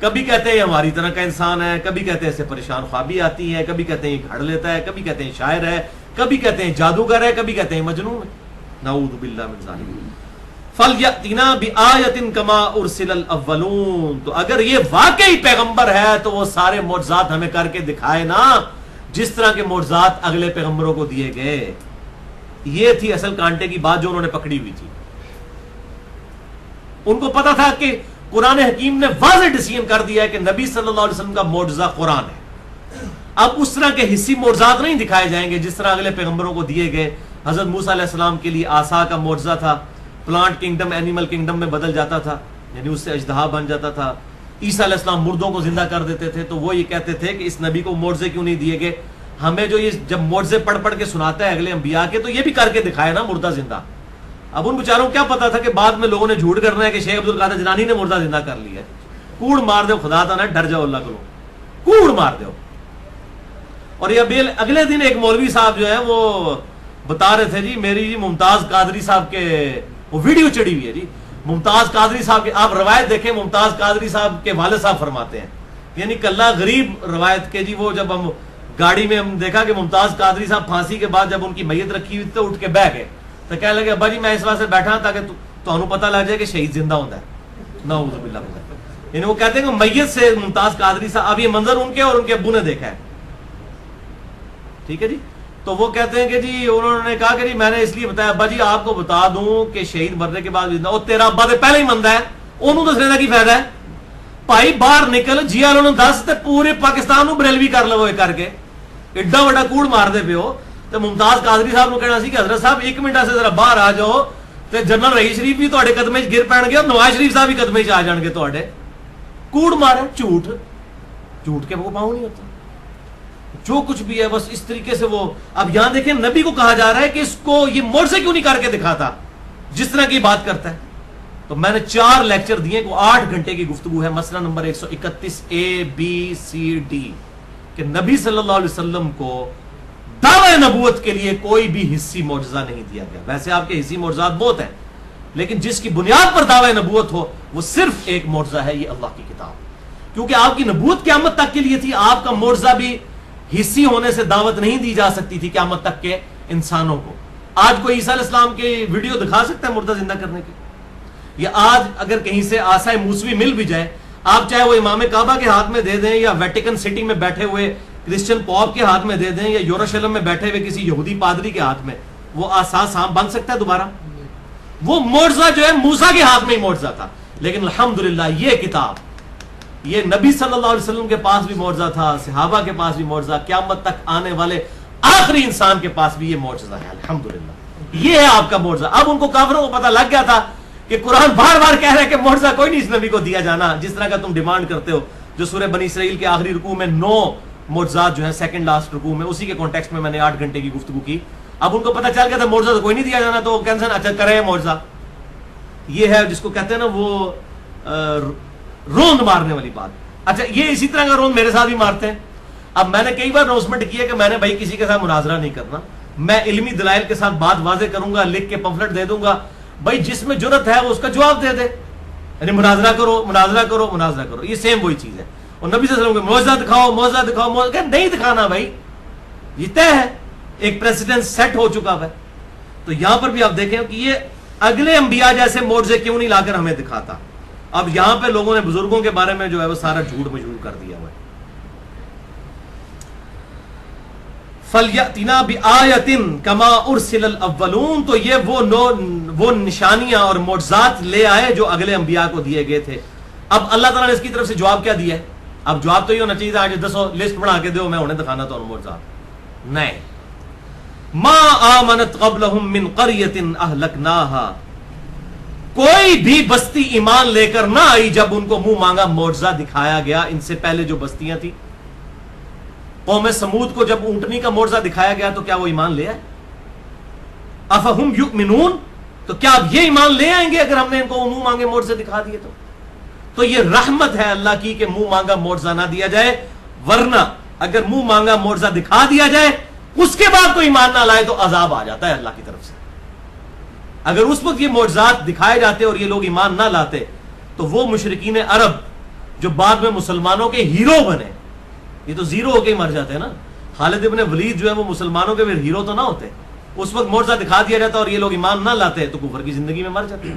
کبھی کہتے ہیں یہ ہماری طرح کا انسان ہے، کبھی کہتے ہیں اسے پریشان خوابی آتی ہے، کبھی کہتے ہیں یہ گھڑ لیتا ہے، کبھی کہتے ہیں شاعر ہے، کبھی کہتے ہیں جادوگر ہے، کبھی کہتے ہیں مجنون ہے، نعوذ باللہ من ذالک۔ فَلْيَأْتِنَا بِآیَةٍ كَمَا أُرْسِلَ الْأَوَّلُونَ، تو اگر یہ واقعی پیغمبر ہے تو وہ سارے معجزات ہمیں کر کے دکھائے نا، جس طرح کے معجزات اگلے پیغمبروں کو دیے گئے۔ یہ تھی اصل کانٹے کی بات جو انہوں نے پکڑی ہوئی تھی۔ ان کو پتا تھا کہ قرآن حکیم نے واضح ڈیسیژن کر دیا ہے کہ نبی صلی اللہ علیہ وسلم کا معجزہ قرآن ہے۔ اب اس طرح کے حصی معجزات نہیں دکھائے جائیں گے جس طرح اگلے پیغمبروں کو دیے گئے۔ حضرت موسیٰ علیہ السلام کے لیے عصا کا معجزہ تھا، پلانٹ کنگڈم اینیمل کنگڈم میں بدل جاتا تھا، یعنی اس سے اژدہا بن جاتا تھا۔ عیسیٰ علیہ السلام مردوں کو زندہ کر دیتے تھے، تو وہ یہ کہتے تھے کہ اس نبی کو معجزے کیوں نہیں دیے گئے؟ ہمیں جو یہ جب معجزے پڑھ پڑھ کے سناتا ہے اگلے انبیاء کے، تو یہ بھی کر کے دکھائے نا مردہ زندہ۔ اب ان بیچاروں کو کیا پتا تھا کہ بعد میں لوگوں نے جھوٹ کرنا ہے کہ شیخ عبد القادر جیلانی نے مردہ زندہ کر لیا ہے۔ کوڑ مار دو خدا تا نا، ڈر جاؤ اللہ کو، کوڑ مار دو۔ اور یہ اگلے دن ایک مولوی صاحب جو ہے وہ بتا رہے تھے جی میری جی ممتاز قادری صاحب کے وہ ویڈیو چڑھی ہوئی ہے جی، ممتاز قادری صاحب کے، آپ روایت دیکھیں، ممتاز قادری صاحب کے والد صاحب فرماتے ہیں، یعنی کلّا غریب روایت کے جی، وہ جب ہم گاڑی میں ہم دیکھا کہ ممتاز قادری صاحب پھانسی کے بعد جب ان کی میت رکھی ہوئی تو اٹھ کے بیٹھ گئے، تو کہنے لگے ابا جی میں اس واسطے بیٹھا تاکہ تمہیں پتہ لگ جائے کہ شہید زندہ ہوتا ہے، نعوذ باللہ من ذالک۔ یعنی وہ کہتے ہیں کہ میت سے ممتاز قادری صاحب، اب یہ منظر ان کے اور ان کے ابو نے دیکھا ہے، ٹھیک ہے جی۔ تو وہ کہتے ہیں کہ جی انہوں نے کہا کہ جی میں نے اس لیے بتایا ابا جی آپ کو بتا دوں کہ شہید مرنے کے بعد زندہ، اور تیرا ابا تو پہلے ہی مندہ ہے، انہوں دسنے کا کی فائدہ ہے؟ بھائی باہر نکل جی والوں نے دس تے پورے پاکستان بریلوی کر لو کر کے، ایڈا بڑا کوڑ مار دے پیو۔ تو ممتاز قادری صاحب نے کہنا سی کہ حضرت صاحب ایک منٹ سے ذرا باہر آ جاؤ، تے جنرل رئیس شریف بھی تہاڈے قدمے وچ گر پین گے اور نواز شریف صاحب بھی قدمے وچ آ جان گے تہاڈے۔ کوڑ مارے، جھوٹ جھوٹ کے وہ پاؤں نہیں ہوتا، جو کچھ بھی ہے بس اس طریقے سے وہ۔ اب یہاں دیکھیں نبی کو کہا جا رہا ہے کہ اس کو یہ معجزے کیوں نہیں کر کے دکھاتا جس طرح کی بات کرتا ہے۔ تو میں نے 4 لیکچر دیے، کو 8 گھنٹے کی گفتگو ہے، مسئلہ نمبر 131 ABCD، کہ نبی صلی اللہ علیہ وسلم کو دعوی نبوت کے لیے کوئی بھی حصی معجزہ نہیں دیا گیا۔ ویسے آپ کے حصی معجزات بہت ہیں، لیکن جس کی بنیاد پر دعوی نبوت ہو وہ صرف ایک معجزہ ہے، یہ اللہ کی کتاب، کیونکہ آپ کی نبوت قیامت تک کے لیے تھی۔ آپ کا معجزہ بھی حصی ہونے سے دعوت نہیں دی جا سکتی تھی قیامت تک کے انسانوں کو۔ آج کوئی عیسیٰ علیہ السلام کی ویڈیو دکھا سکتا ہے مردہ زندہ کرنے کی؟ یا آج اگر کہیں سے عصا موسوی مل بھی جائے، آپ چاہے وہ امام کعبہ کے ہاتھ میں دے دیں یا ویٹیکن سٹی میں بیٹھے ہوئے کرسچن پوپ کے ہاتھ میں دے دیں یا یروشلم میں بیٹھے ہوئے کسی یہودی پادری کے ہاتھ میں، وہ عصا بن سکتا ہے دوبارہ؟ وہ معجزہ جو ہے موسیٰ کے ہاتھ میں ہی معجزہ تھا، لیکن الحمدللہ یہ کتاب، یہ نبی صلی اللہ علیہ وسلم کے پاس بھی معجزہ تھا، صحابہ کے پاس بھی معجزہ، قیامت تک آنے والے آخری انسان کے پاس بھی یہ معجزہ ہے، الحمدللہ یہ ہے آپ کا معجزہ۔ اب ان کو کافروں کو پتہ لگ گیا تھا کہ قرآن بار بار کہہ رہا ہے کہ معجزہ کوئی نہیں اس نبی کو دیا جانا جس طرح کا تم ڈیمانڈ کرتے ہو، جو سورہ بنی اسرائیل کے آخری رکوع میں 9 معجزات جو ہیں سیکنڈ لاسٹ رکوع میں، اسی کے کانٹیکسٹ میں نے 8 گھنٹے کی گفتگو کی۔ اب ان کو پتہ چل گیا تھا معجزہ تو کوئی نہیں دیا جانا، تو وہ کینسل اچھا کرے معجزہ۔ یہ ہے جس کو کہتے ہیں نا وہ روند مارنے والی بات۔ اچھا یہ اسی طرح کا روند میرے ساتھ بھی مارتے ہیں۔ اب میں نے کئی بار اناؤنسمنٹ کی ہے کہ میں نے بھائی کسی کے ساتھ مناظرہ نہیں کرنا، میں علمی دلائل کے ساتھ بات واضح کروں گا، لکھ کے پمفلٹ دے دوں گا، بھائی جس میں جرت ہے وہ اس کا جواب دے دے، یعنی مناظرہ کرو مناظرہ کرو مناظرہ کرو، یہ سیم وہی چیز ہے۔ اور نبی صلی اللہ علیہ وسلم کو معجزہ دکھاؤ معجزہ دکھاؤ، معجزہ نہیں دکھانا بھائی، یہ طے ہے، ایک پریسیڈنٹ سیٹ ہو چکا ہے۔ تو یہاں پر بھی آپ دیکھیں کہ یہ اگلے انبیاء جیسے معجزے کیوں نہیں لا کر ہمیں دکھاتا۔ اب یہاں پہ لوگوں نے بزرگوں کے بارے میں جو ہے وہ سارا جھوٹ مجھول کر دیا ہوا ہے۔ فَلْيَأْتِنَا بِآیَةٍ كَمَا أُرْسِلَ الْأَوَّلُونَ، تو یہ وہ نشانیاں اور معجزات لے آئے جو اگلے انبیاء کو دیے گئے تھے۔ اب اللہ تعالیٰ نے اس کی طرف سے جواب کیا دیا ہے؟ اب جواب تو یہ ہونا چاہیے تھا آج دسو لسٹ بنا کے دو میں انہیں دکھانا تو معجزات نہیں۔ ما آمنت قبلہم من قریۃ اہلکناہا، کوئی بھی بستی ایمان لے کر نہ آئی جب ان کو منہ مانگا معجزہ دکھایا گیا۔ ان سے پہلے جو بستیاں تھیں، قوم سمود کو جب اونٹنی کا معجزہ دکھایا گیا تو کیا وہ ایمان لے آئے؟ افہم یؤمنون، تو کیا اب یہ ایمان لے آئیں گے اگر ہم نے ان کو منہ مانگے معجزے دکھا دیے تو یہ رحمت ہے اللہ کی کہ منہ مانگا معجزہ نہ دیا جائے، ورنہ اگر منہ مانگا معجزہ دکھا دیا جائے اس کے بعد کوئی ایمان نہ لائے تو عذاب آ جاتا ہے اللہ کی طرف سے۔ اگر اس وقت یہ معجزات دکھائے جاتے اور یہ لوگ ایمان نہ لاتے تو وہ مشرکین عرب جو بعد میں مسلمانوں کے ہیرو بنے. یہ تو زیرو ہو کے ہی مر جاتے ہیں نا. خالد ابن ولید جو ہے وہ مسلمانوں کے پھر ہیرو تو نہ ہوتے. اس وقت معجزہ دکھا دیا جاتا اور یہ لوگ ایمان نہ لاتے تو کفر کی زندگی میں مر جاتے.